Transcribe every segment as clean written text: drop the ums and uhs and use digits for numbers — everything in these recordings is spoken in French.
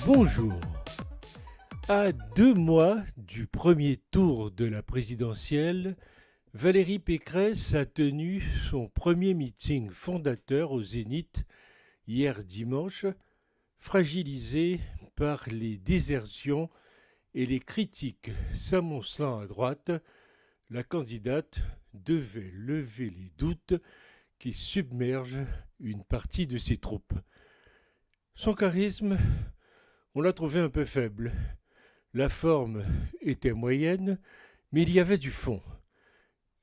Bonjour. À 2 mois du premier tour de la présidentielle, Valérie Pécresse a tenu son premier meeting fondateur au Zénith hier dimanche, fragilisée par les désertions et les critiques s'amoncelant à droite. La candidate devait lever les doutes qui submergent une partie de ses troupes. Son charisme, on l'a trouvé un peu faible. La forme était moyenne, mais il y avait du fond.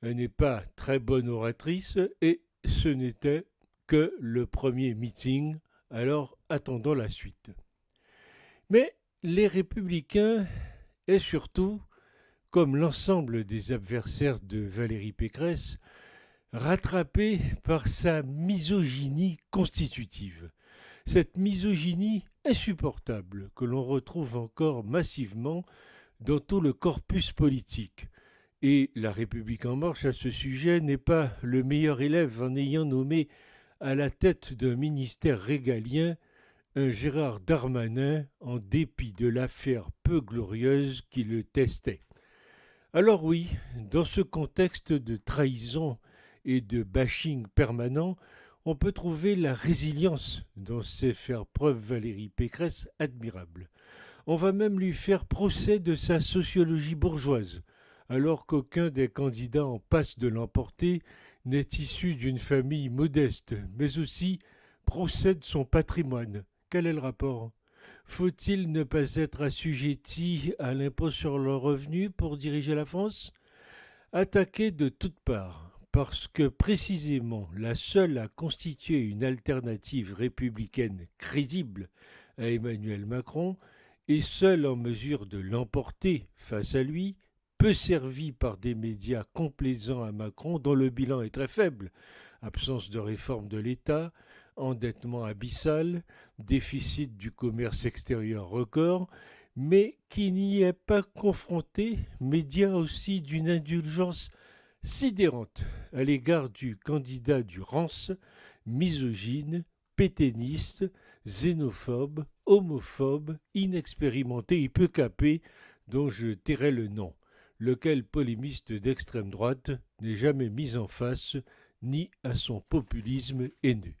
Elle n'est pas très bonne oratrice et ce n'était que le premier meeting, alors attendons la suite. Mais les républicains, et surtout, comme l'ensemble des adversaires de Valérie Pécresse, rattrapés par sa misogynie constitutive. Cette misogynie insupportable que l'on retrouve encore massivement dans tout le corpus politique. Et La République en marche à ce sujet n'est pas le meilleur élève en ayant nommé à la tête d'un ministère régalien un Gérard Darmanin en dépit de l'affaire peu glorieuse qui le testait. Alors oui, dans ce contexte de trahison et de bashing permanent, on peut trouver la résilience dont sait faire preuve Valérie Pécresse admirable. On va même lui faire procès de sa sociologie bourgeoise, alors qu'aucun des candidats en passe de l'emporter n'est issu d'une famille modeste, mais aussi procès de son patrimoine. Quel est le rapport ? Faut-il ne pas être assujetti à l'impôt sur le revenu pour diriger la France ? Attaqué de toutes parts, parce que précisément la seule à constituer une alternative républicaine crédible à Emmanuel Macron, et seule en mesure de l'emporter face à lui, peu servie par des médias complaisants à Macron dont le bilan est très faible, absence de réforme de l'État, endettement abyssal, déficit du commerce extérieur record, mais qui n'y est pas confronté, médias aussi d'une indulgence sidérante à l'égard du candidat du RANS, misogyne, pétainiste, xénophobe, homophobe, inexpérimenté et peu capé, dont je tairai le nom, lequel polémiste d'extrême droite n'est jamais mis en face ni à son populisme haineux.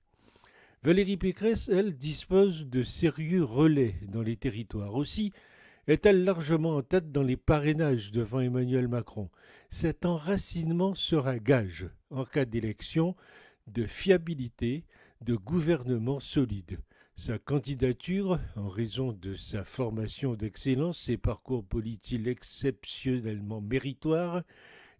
Valérie Pécresse, elle, dispose de sérieux relais dans les territoires. Aussi est-elle largement en tête dans les parrainages devant Emmanuel Macron. Cet enracinement sera gage, en cas d'élection, de fiabilité, de gouvernement solide. Sa candidature, en raison de sa formation d'excellence et parcours politique exceptionnellement méritoire,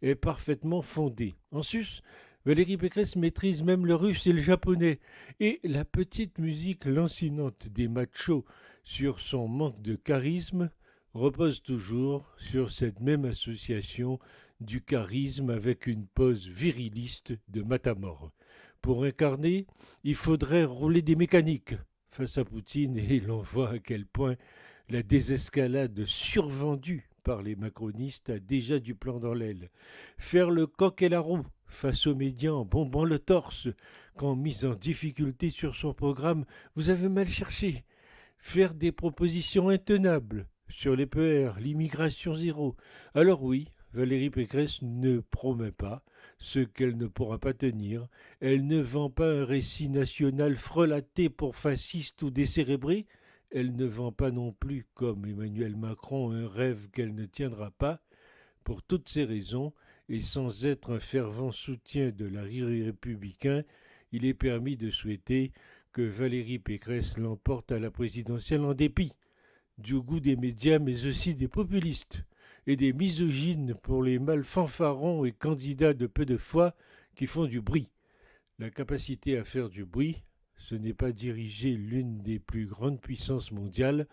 est parfaitement fondée. En sus, Valérie Pécresse maîtrise même le russe et le japonais, et la petite musique lancinante des machos sur son manque de charisme repose toujours sur cette même association du charisme avec une pose viriliste de matamor. Pour incarner, il faudrait rouler des mécaniques face à Poutine et l'on voit à quel point la désescalade survendue par les macronistes a déjà du plomb dans l'aile. Faire le coq et la roue face aux médias en bombant le torse quand mis en difficulté sur son programme, vous avez mal cherché. Faire des propositions intenables sur les PR, l'immigration zéro. Alors oui, Valérie Pécresse ne promet pas ce qu'elle ne pourra pas tenir. Elle ne vend pas un récit national frelaté pour fasciste ou décérébré. Elle ne vend pas non plus, comme Emmanuel Macron, un rêve qu'elle ne tiendra pas. Pour toutes ces raisons, et sans être un fervent soutien de la républicain, il est permis de souhaiter que Valérie Pécresse l'emporte à la présidentielle en dépit du goût des médias, mais aussi des populistes et des misogynes pour les mâles fanfarons et candidats de peu de foi qui font du bruit. La capacité à faire du bruit, ce n'est pas diriger l'une des plus grandes puissances mondiales.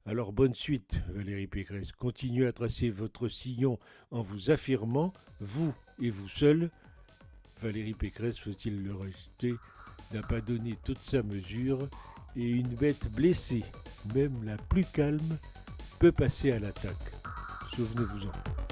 Alors bonne suite, Valérie Pécresse. Continuez à tracer votre sillon en vous affirmant, vous et vous seul. Valérie Pécresse, faut-il le rajouter, n'a pas donné toute sa mesure et une bête blessée, même la plus calme, peut passer à l'attaque. Souvenez-vous-en.